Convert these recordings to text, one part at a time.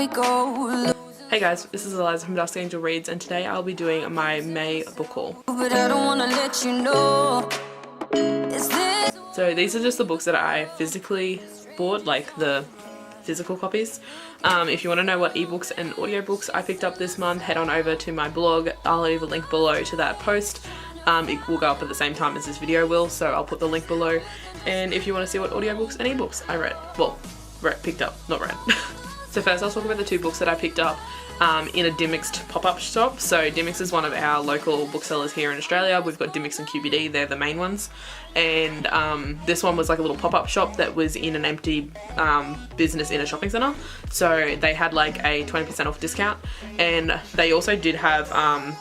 go. Hey guys, this is Eliza from Dusk Angel Reads, and today I'll be doing my May book haul. But I don't wanna let you know. So these are just the books that I physically bought, like the physical copies. If you want to know what ebooks and audiobooks I picked up this month, head on over to my blog. I'll leave a link below to that post. It will go up at the same time as this video will, so I'll put the link below. And if you want to see what audiobooks and ebooks I read, well, picked up, not read. So first I'll talk about the two books that I picked up in a Dimmixed pop-up shop. So Dimmix is one of our local booksellers here in Australia. We've got Dimmix and QBD, they're the main ones. And this one was like a little pop-up shop that was in an empty business in a shopping centre. So they had like a 20% off discount, and they also did have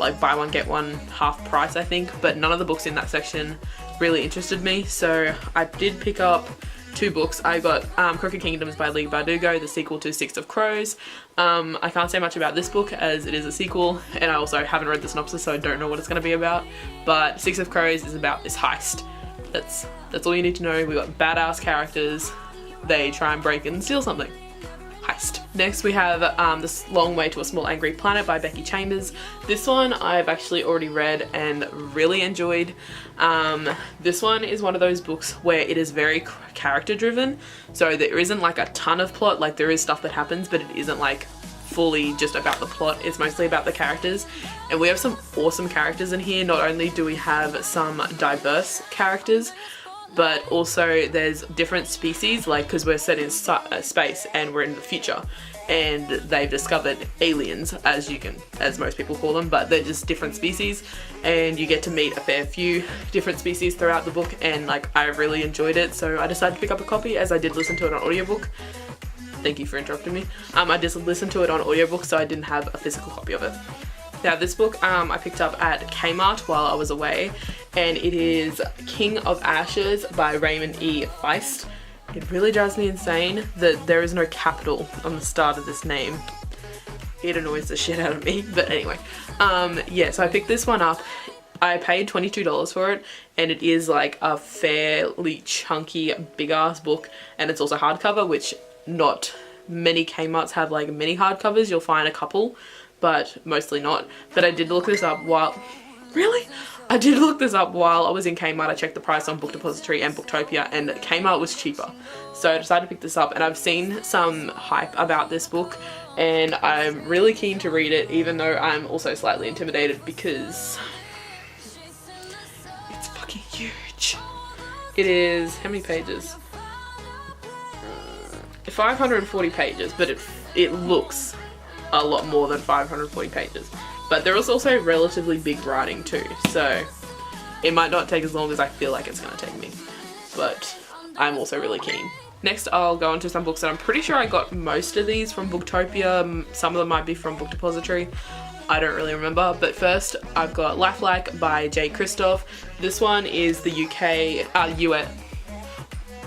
like buy one get one half price I think, but none of the books in that section really interested me. So I did pick up two books. I got Crooked Kingdoms by Leigh Bardugo, the sequel to Six of Crows. I can't say much about this book as it is a sequel, and I also haven't read the synopsis, so I don't know what it's going to be about. But Six of Crows is about this heist. That's all you need to know. We got badass characters. They try and break and steal something. Heist. Next we have This Long Way to a Small Angry Planet by Becky Chambers. This one I've actually already read and really enjoyed. This one is one of those books where it is very character driven, so there isn't like a ton of plot. Like there is stuff that happens, but it isn't like fully just about the plot. It's mostly about the characters, and we have some awesome characters in here. Not only do we have some diverse characters, but also there's different species, like because we're set in space and we're in the future, and they've discovered aliens, as most people call them, but they're just different species, and you get to meet a fair few different species throughout the book, and like I really enjoyed it, so I decided to pick up a copy as I did listen to it on audiobook. Thank you for interrupting me. I just listened to it on audiobook, so I didn't have a physical copy of it. Now this book I picked up at Kmart while I was away, and it is King of Ashes by Raymond E. Feist. It really drives me insane that there is no capital on the start of this name. It annoys the shit out of me, but anyway. Yeah, so I picked this one up. I paid $22 for it, and it is like a fairly chunky, big ass book, and it's also hardcover, which not many Kmarts have like mini hardcovers. You'll find a couple, but mostly not. But I did look this up while... Really? I did look this up while I was in Kmart. I checked the price on Book Depository and Booktopia, and Kmart was cheaper. So I decided to pick this up, and I've seen some hype about this book, and I'm really keen to read it, even though I'm also slightly intimidated because it's fucking huge. It is... how many pages? 540 pages, but it looks a lot more than 540 pages. But there is also relatively big writing too, so it might not take as long as I feel like it's going to take me, but I'm also really keen. Next I'll go on to some books that I'm pretty sure I got most of these from Booktopia. Some of them might be from Book Depository. I don't really remember, but first I've got Lifelike by Kristoff. This one is the US.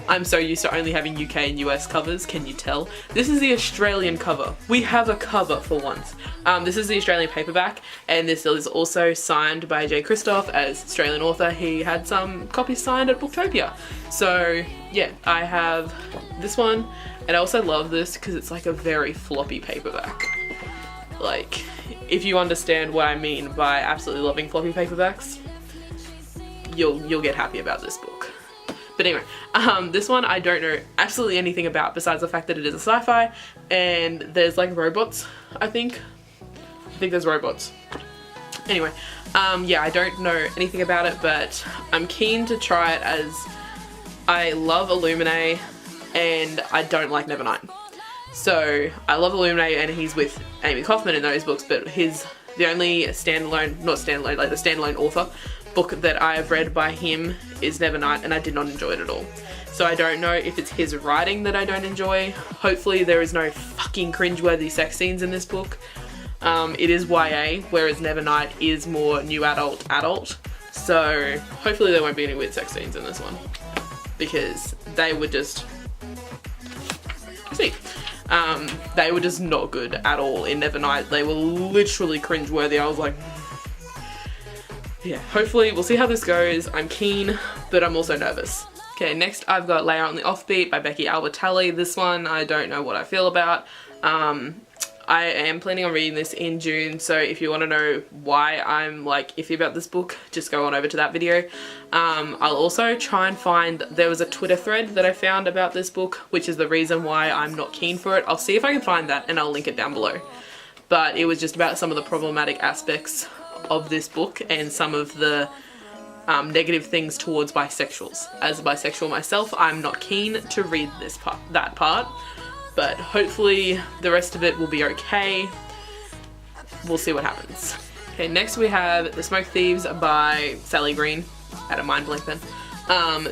I'm so used to only having UK and US covers, can you tell? This is the Australian cover. We have a cover for once. This is the Australian paperback, and this is also signed by Kristoff as Australian author. He had some copies signed at Booktopia. So yeah, I have this one, and I also love this because it's like a very floppy paperback. Like, if you understand what I mean by absolutely loving floppy paperbacks, you'll get happy about this book. But anyway, this one I don't know absolutely anything about besides the fact that it is a sci-fi, and there's like robots, I think there's robots. Anyway, yeah, I don't know anything about it, but I'm keen to try it as I love Illuminae and I don't like Nevernight. So I love Illuminae, and he's with Amy Kaufman in those books, but the only standalone, not standalone, like the standalone author book that I have read by him is Nevernight, and I did not enjoy it at all. So I don't know if it's his writing that I don't enjoy. Hopefully there is no fucking cringeworthy sex scenes in this book. It is YA, whereas Nevernight is more new adult. So hopefully there won't be any weird sex scenes in this one, because they were just... they were just not good at all in Nevernight. They were literally cringeworthy. I was like... yeah, hopefully we'll see how this goes. I'm keen, but I'm also nervous. Okay, next I've got Leah on the Offbeat by Becky Albertalli. This one I don't know what I feel about. I am planning on reading this in June, so if you want to know why I'm like iffy about this book, just go on over to that video. I'll also try and find, there was a Twitter thread that I found about this book, which is the reason why I'm not keen for it. I'll see if I can find that and I'll link it down below. But it was just about some of the problematic aspects of this book and some of the negative things towards bisexuals. As a bisexual myself, I'm not keen to read that part. But hopefully the rest of it will be okay. We'll see what happens. Okay, next we have The Smoke Thieves by Sally Green. I had a mind blank then.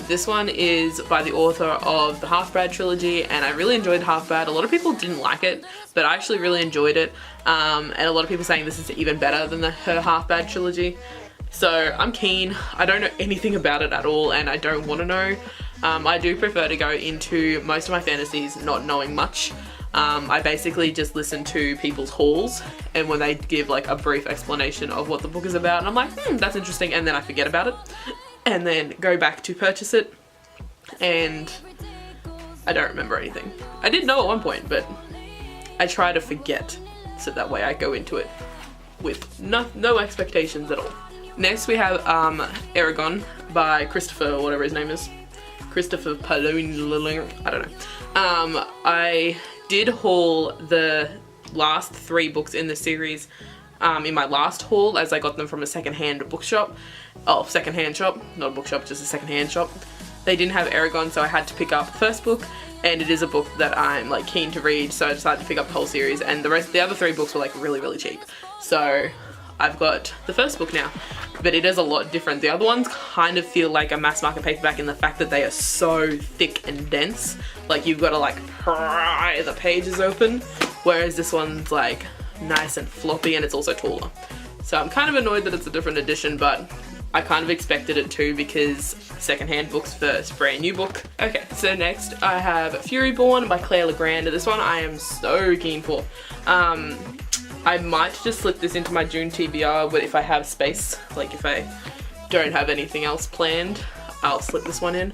This one is by the author of the Half-Bad trilogy, and I really enjoyed Half-Bad. A lot of people didn't like it, but I actually really enjoyed it. And a lot of people saying this is even better than her Half-Bad trilogy. So I'm keen. I don't know anything about it at all, and I don't want to know. I do prefer to go into most of my fantasies not knowing much. I basically just listen to people's hauls, and when they give like a brief explanation of what the book is about, and I'm like, that's interesting, and then I forget about it, and then go back to purchase it, and I don't remember anything. I did know at one point, but I try to forget, so that way I go into it with no expectations at all. Next we have Eragon by Kristoff, or whatever his name is. Kristoff Paolini, I don't know. I did haul the last 3 books in the series in my last haul, as I got them from a secondhand bookshop. Oh, secondhand shop, not a bookshop, just a secondhand shop. They didn't have Eragon, so I had to pick up the first book, and it is a book that I'm like keen to read, so I decided to pick up the whole series, and the other 3 books were like really cheap. So I've got the first book now, but it is a lot different. The other ones kind of feel like a mass market paperback in the fact that they are so thick and dense. Like you've got to like pry the pages open, whereas this one's like nice and floppy, and it's also taller. So I'm kind of annoyed that it's a different edition, but I kind of expected it too, because secondhand books first, brand new book. Okay, so next I have Furyborn by Legrand. This one I am so keen for. I might just slip this into my June TBR, but if I have space, like if I don't have anything else planned, I'll slip this one in.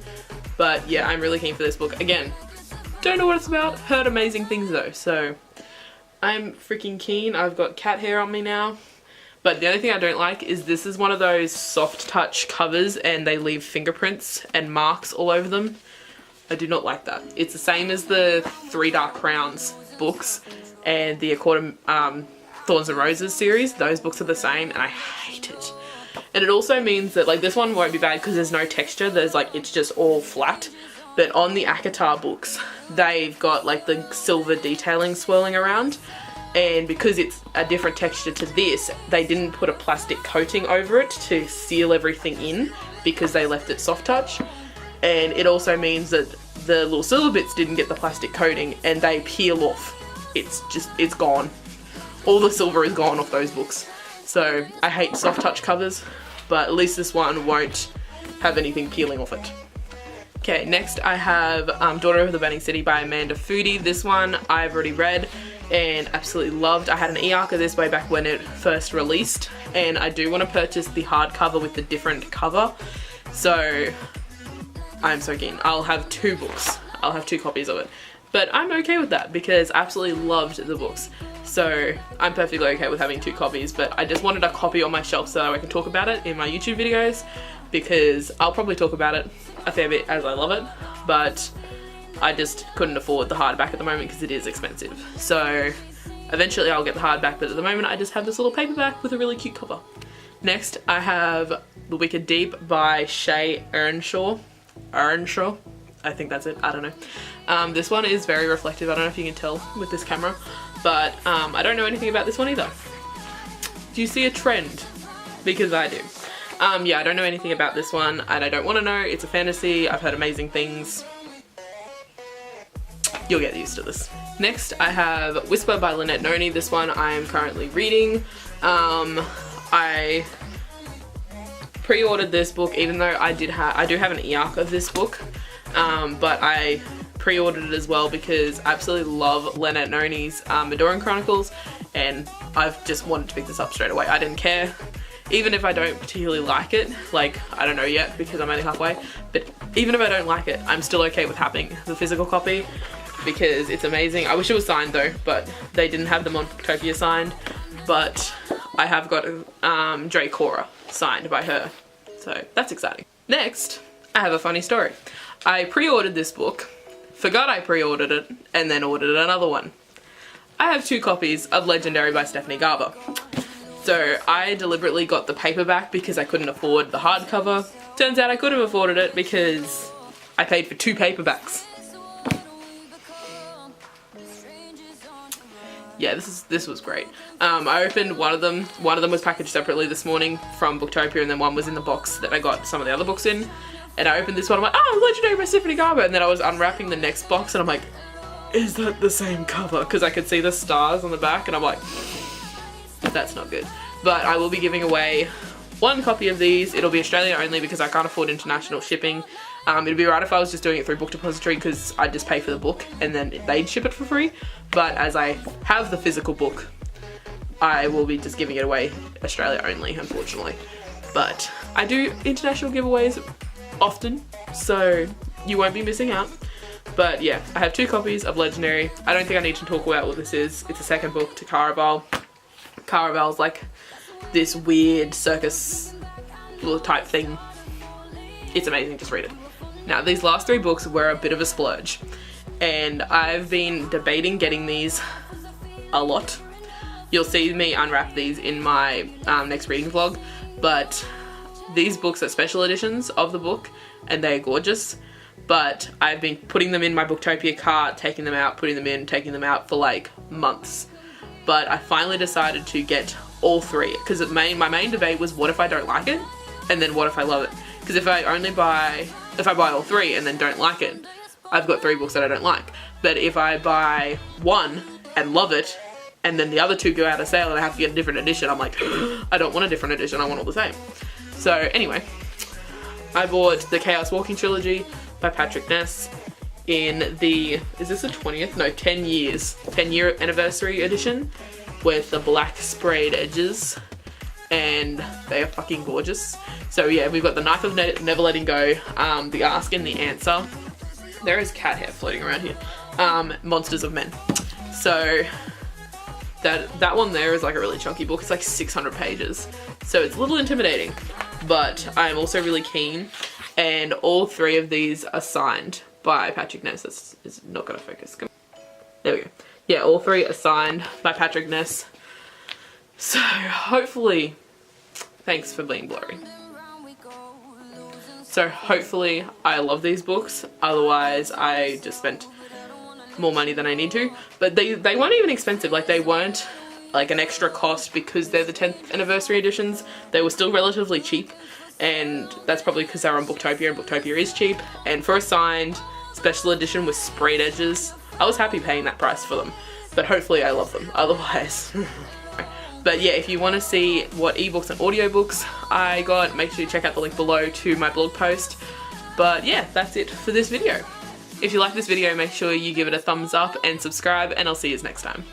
But yeah, I'm really keen for this book. Again, don't know what it's about, heard amazing things though, so I'm freaking keen. I've got cat hair on me now. But the only thing I don't like is this is one of those soft touch covers and they leave fingerprints and marks all over them. I do not like that. It's the same as the 3 Dark Crowns books and the Thorns and Roses series. Those books are the same and I hate it. And it also means that like this one won't be bad because there's no texture. There's like, it's just all flat. But on the Akatar books, they've got like the silver detailing swirling around. And because it's a different texture to this, they didn't put a plastic coating over it to seal everything in because they left it soft touch. And it also means that the little silver bits didn't get the plastic coating and they peel off. It's gone. All the silver is gone off those books. So I hate soft touch covers, but at least this one won't have anything peeling off it. Okay, next I have Daughter of the Burning City by Amanda Foody. This one I've already read and absolutely loved. I had an e-arc of this way back when it first released, and I do want to purchase the hardcover with the different cover. So I'm so keen. I'll have 2 books. I'll have 2 copies of it. But I'm okay with that because I absolutely loved the books. So I'm perfectly okay with having 2 copies, but I just wanted a copy on my shelf so I can talk about it in my YouTube videos, because I'll probably talk about it a fair bit as I love it, but I just couldn't afford the hardback at the moment because it is expensive. So eventually I'll get the hardback, but at the moment I just have this little paperback with a really cute cover. Next I have The Wicked Deep by Shea Ernshaw. I think that's it, I don't know. This one is very reflective, I don't know if you can tell with this camera, but I don't know anything about this one either. Do you see a trend? Because I do. Yeah, I don't know anything about this one and I don't want to know. It's a fantasy, I've heard amazing things. You'll get used to this. Next I have Whisper by Lynette Noni. This one I am currently reading. I pre-ordered this book even though I do have an e-arc of this book, but I pre-ordered it as well because I absolutely love Lynette Noni's Madoran Chronicles, and I've just wanted to pick this up straight away. I didn't care. Even if I don't particularly like it, like, I don't know yet because I'm only halfway, but even if I don't like it, I'm still okay with having the physical copy. because it's amazing. I wish it was signed though, but they didn't have them on Booktopia signed. But I have got Dracora signed by her, so that's exciting. Next, I have a funny story. I pre-ordered this book, forgot I pre-ordered it, and then ordered another one. I have 2 copies of Legendary by Stephanie Garber. So I deliberately got the paperback because I couldn't afford the hardcover. Turns out I could have afforded it because I paid for 2 paperbacks. Yeah, this was great. I opened one of them was packaged separately this morning from Booktopia, and then one was in the box that I got some of the other books in. And I opened this one, I'm like, oh, Legendary by Stephanie Garber, and then I was unwrapping the next box and I'm like, is that the same cover? Because I could see the stars on the back and I'm like, that's not good. But I will be giving away 1 copy of these. It'll be Australia only because I can't afford international shipping. It'd be right if I was just doing it through Book Depository because I'd just pay for the book and then they'd ship it for free. But as I have the physical book, I will be just giving it away Australia only, unfortunately. But I do international giveaways often, so you won't be missing out. But yeah, I have 2 copies of Legendary. I don't think I need to talk about what this is. It's a second book to Caraval. Caraval's like this weird circus type thing. It's amazing, just read it. Now, these last 3 books were a bit of a splurge, and I've been debating getting these a lot. You'll see me unwrap these in my next reading vlog, but these books are special editions of the book, and they're gorgeous, but I've been putting them in my Booktopia cart, taking them out, putting them in, taking them out for like months. But I finally decided to get all 3, because my main debate was, what if I don't like it? And then what if I love it? Because if I buy all 3 and then don't like it, I've got 3 books that I don't like. But if I buy 1 and love it, and then the other 2 go out of sale and I have to get a different edition, I'm like, I don't want a different edition, I want all the same. So anyway, I bought the Chaos Walking Trilogy by Patrick Ness in the, is this the 20th? No, 10 year anniversary edition with the black sprayed edges, and they are fucking gorgeous. So yeah, we've got the Knife of Never Letting Go, the Ask and the Answer. There is cat hair floating around here. Monsters of Men. So that one there is like a really chunky book. It's like 600 pages. So it's a little intimidating, but I'm also really keen. And all 3 of these are signed by Patrick Ness. This is not gonna focus. There we go. Yeah, all 3 are signed by Patrick Ness. So hopefully, thanks for being blurry. So hopefully I love these books, otherwise I just spent more money than I need to. But they weren't even expensive, like they weren't like an extra cost because they're the 10th anniversary editions. They were still relatively cheap, and that's probably because they're on Booktopia, and Booktopia is cheap. And for a signed special edition with sprayed edges, I was happy paying that price for them. But hopefully I love them, otherwise. But yeah, if you want to see what ebooks and audiobooks I got, make sure you check out the link below to my blog post. But yeah, that's it for this video. If you like this video, make sure you give it a thumbs up and subscribe, and I'll see you next time.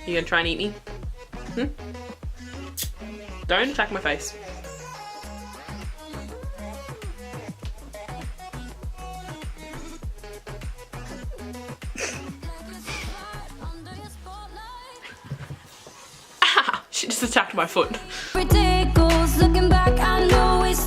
You gonna try and eat me? Don't attack my face. She just attacked my foot. Ridiculous, looking back, I know it's